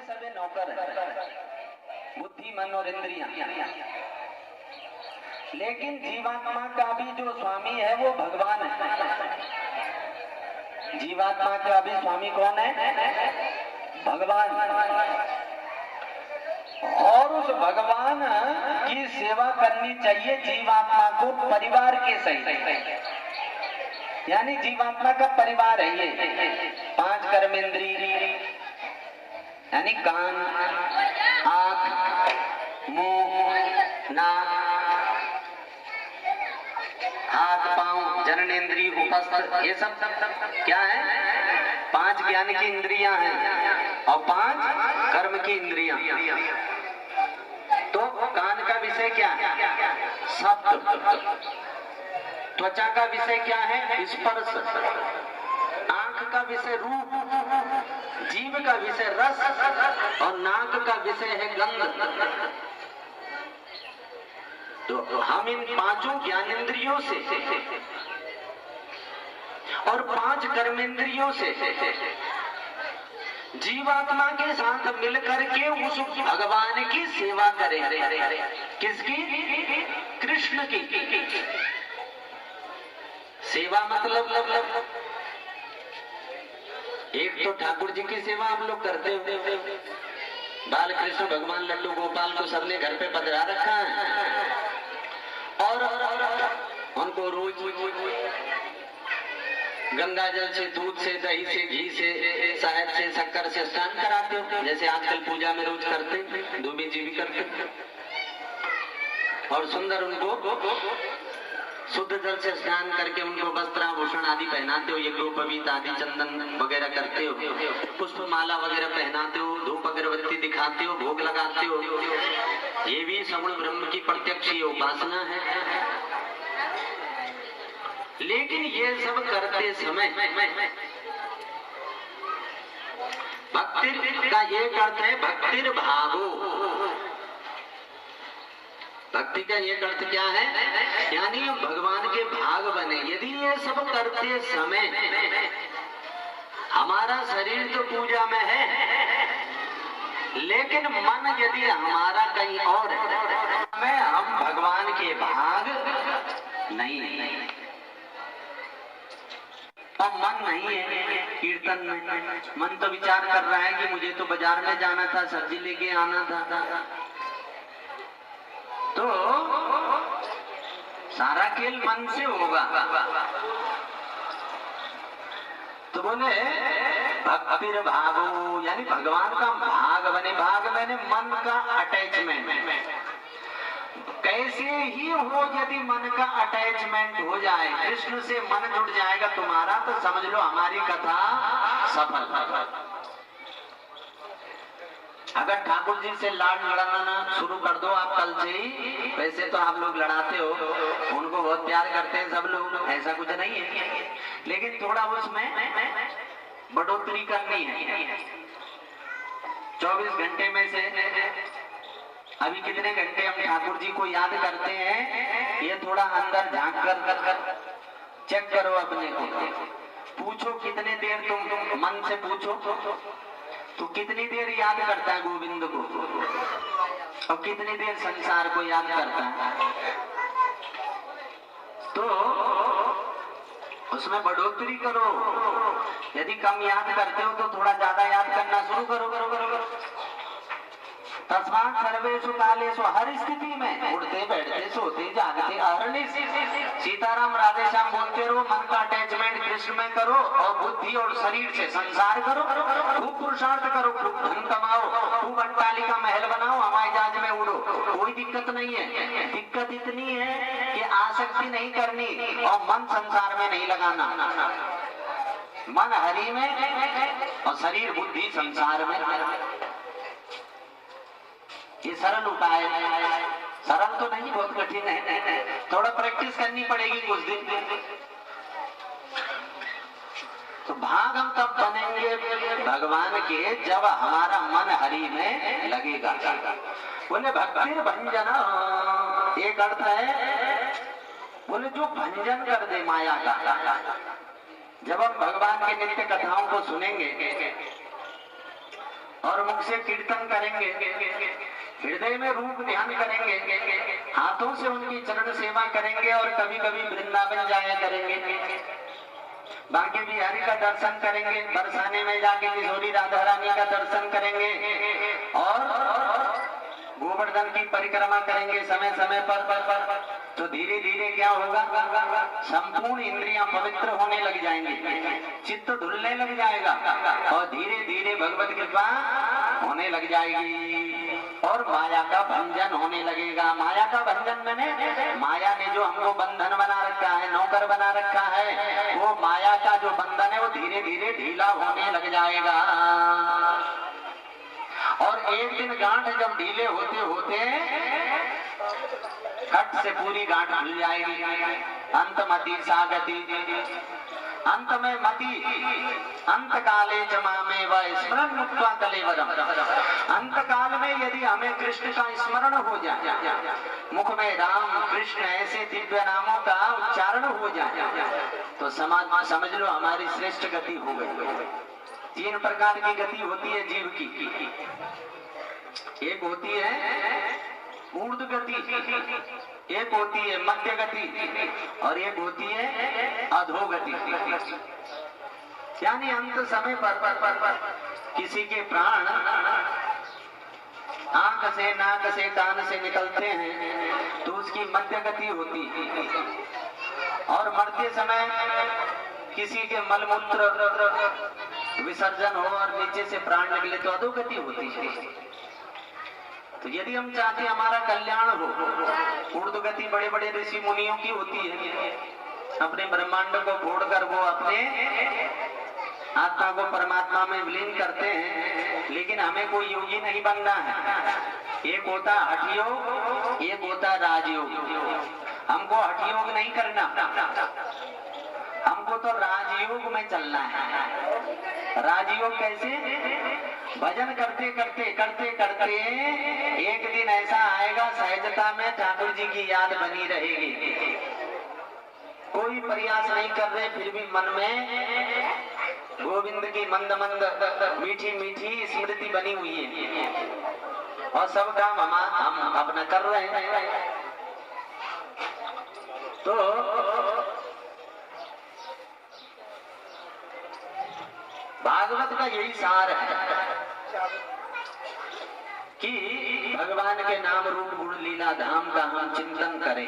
सबे नौकर है, बुद्धि मन और इंद्रियां। लेकिन जीवात्मा का भी जो स्वामी है वो भगवान है। जीवात्मा का भी स्वामी कौन है? भगवान। और उस भगवान की सेवा करनी चाहिए जीवात्मा को परिवार के सहित। यानी जीवात्मा का परिवार है ये 5 कर्मेंद्रिय, यानी कान, आंख, मुंह, नाक, हाथ, पांव, जननेन्द्रिय, उपस्थ, ये सब क्या है? 5 ज्ञान की इंद्रियां हैं और 5 कर्म की इंद्रियां। तो कान का विषय क्या है? शब्द। त्वचा का विषय क्या है? स्पर्श। आंख का विषय रूप, जीभ का विषय रस और नाक का विषय है गंध। तो हम इन 5 ज्ञानेंद्रियों से और 5 कर्मेंद्रियों से जीवात्मा के साथ मिलकर के उस भगवान की सेवा करें। किसकी? कृष्ण की सेवा। मतलब एक तो ठाकुर जी की सेवा हम लोग करते हो, बाल कृष्ण भगवान लड्डू गोपाल को सबने घर पे पधरा रखा है और उनको रोज गंगा जल से, दूध से, दही से, घी से, शहद से, शक्कर से स्नान कराते हो, जैसे आजकल पूजा में रोज करते, दुबे जी भी करते। और सुंदर उनको शुद्ध जल से स्नान करके उनको वस्त्राभूषण आदि पहनाते हो, यज्ञोपवीत आदि चंदन वगैरह करते हो, पुष्प माला वगैरह पहनाते हो, धूप अगरबत्ती दिखाते हो, भोग लगाते हो। ये भी सगुण ब्रह्म की प्रत्यक्ष उपासना है। लेकिन ये सब करते समय भक्ति का एक अर्थ है भक्तिर भागो। भक्ति का एक अर्थ क्या है? यानी भगवान के भाग बने। यदि ये सब करते समय हमारा शरीर तो पूजा में है, लेकिन मन यदि हमारा कहीं और है, हम भगवान के भाग नहीं। और मन नहीं है कीर्तन में, मन तो विचार कर रहा है कि मुझे तो बाजार में जाना था, सब्जी लेके आना था। तो सारा खेल मन से होगा। तो बोले भक्तिर भागो, यानी भगवान का भाग बने। भाग मैंने मन का अटैचमेंट। कैसे ही हो, यदि मन का अटैचमेंट हो जाए, कृष्ण से मन जुड़ जाएगा तुम्हारा, तो समझ लो हमारी कथा सफल। अगर ठाकुर जी से लाड लड़ाना शुरू कर दो आप कल से ही, वैसे तो आप लोग लड़ाते हो, उनको बहुत प्यार करते हैं सब लोग, ऐसा कुछ नहीं है, लेकिन थोड़ा उसमें बढ़ोतरी करनी है। 24 घंटे में से अभी कितने घंटे हम ठाकुर जी को याद करते हैं, ये थोड़ा अंदर झांक कर चेक करो अपने को। पूछो कितने देर तुम मन से पूछो तो कितनी देर याद करता है गोविंद को, और कितनी देर संसार को याद करता है। तो उसमें बढ़ोतरी करो। यदि कम याद करते हो तो थोड़ा ज्यादा याद करना शुरू करो। तस्मात् सर्वेषु कालेषु, हर स्थिति में, उठते बैठते सोते जागते अहर्निश सीताराम राधे श्याम बोलते रहो। मन का अटैचमेंट कृष्ण में करो और बुद्धि और शरीर से संसार करो। खूब पुरुषार्थ करो, खूब धन कमाओ, खूब अट्टालिका महल बनाओ, हवाई जहाज में उड़ो, कोई दिक्कत नहीं है। दिक्कत इतनी है कि आसक्ति नहीं करनी और मन संसार में नहीं लगाना। मन हरि में और शरीर बुद्धि संसार में। ये सरल उपाय है। सरल तो नहीं, बहुत कठिन है, थोड़ा प्रैक्टिस करनी पड़ेगी कुछ दिन। तो भाग हम तब बनेंगे भगवान के जब हमारा मन हरि में लगेगा। बोले भक्तिर भंजन, एक अर्थ है बोले जो भंजन कर दे माया का। जब हम भगवान के नित्य कथाओं को सुनेंगे और मुख से कीर्तन करेंगे, हृदय में रूप ध्यान करेंगे, हाथों से उनकी चरण सेवा करेंगे और कभी कभी वृंदावन जाया करेंगे, बांके बिहारी का दर्शन करेंगे, बरसाने में जाके किशोरी राधा रानी का दर्शन करेंगे और गोवर्धन की परिक्रमा करेंगे समय समय पर तो धीरे धीरे क्या होगा, संपूर्ण इंद्रियां पवित्र होने लग जाएंगी, चित्त धुलने लग जाएगा और धीरे धीरे भगवत कृपा होने लग जाएगी और माया का भंजन होने लगेगा। माया का भंजन मैंने माया ने जो हमको बंधन बना रखा है, नौकर बना रखा है, वो माया का जो बंधन है वो धीरे धीरे ढीला होने लग जाएगा और एक दिन गांठ जब ढीले होते होते घट से पूरी गांठ खुल जाएगी। अंत मति सागति, अंत में मति, अंत काले जमा में वह स्मरण मुक्त्वा कलेवरम। अंत काल में यदि हमें कृष्ण का स्मरण हो जाए, मुख में राम कृष्ण ऐसे दिव्य नामों का उच्चारण हो जाए तो समझ लो हमारी श्रेष्ठ गति हो गई। तीन प्रकार की गति होती है जीव की, एक होती है ऊर्ध्व गति, एक होती है मध्य गति और एक होती है अधोगति। यानी अंत समय पर किसी के प्राण आंख से, नाक से, कान से निकलते हैं तो उसकी मध्य गति होती है और मरते समय किसी के मलमूत्र विसर्जन हो और नीचे से प्राण निकले तो अधोगति होती है। तो यदि हम चाहते हैं हमारा कल्याण हो, ऊर्ध्व गति बड़े बड़े ऋषि मुनियों की होती है, अपने ब्रह्मांड को फोड़कर वो अपने आत्मा को परमात्मा में विलीन करते हैं। लेकिन हमें कोई योगी नहीं बनना है, एक होता हठ योग, एक होता राजयोग। हमको हठ योग नहीं करना, हमको तो राजयोग में चलना है। राजयोग कैसे? भजन करते करते करते करते एक दिन ऐसा आएगा सहजता में ठाकुर जी की याद बनी रहेगी। कोई प्रयास नहीं कर रहे फिर भी मन में गोविंद की मंद मंद मीठी मीठी स्मृति बनी हुई है और सब काम हम अपना कर रहे हैं। तो भागवत का यही सार है कि भगवान के नाम रूप गुण लीला धाम का हम चिंतन करें।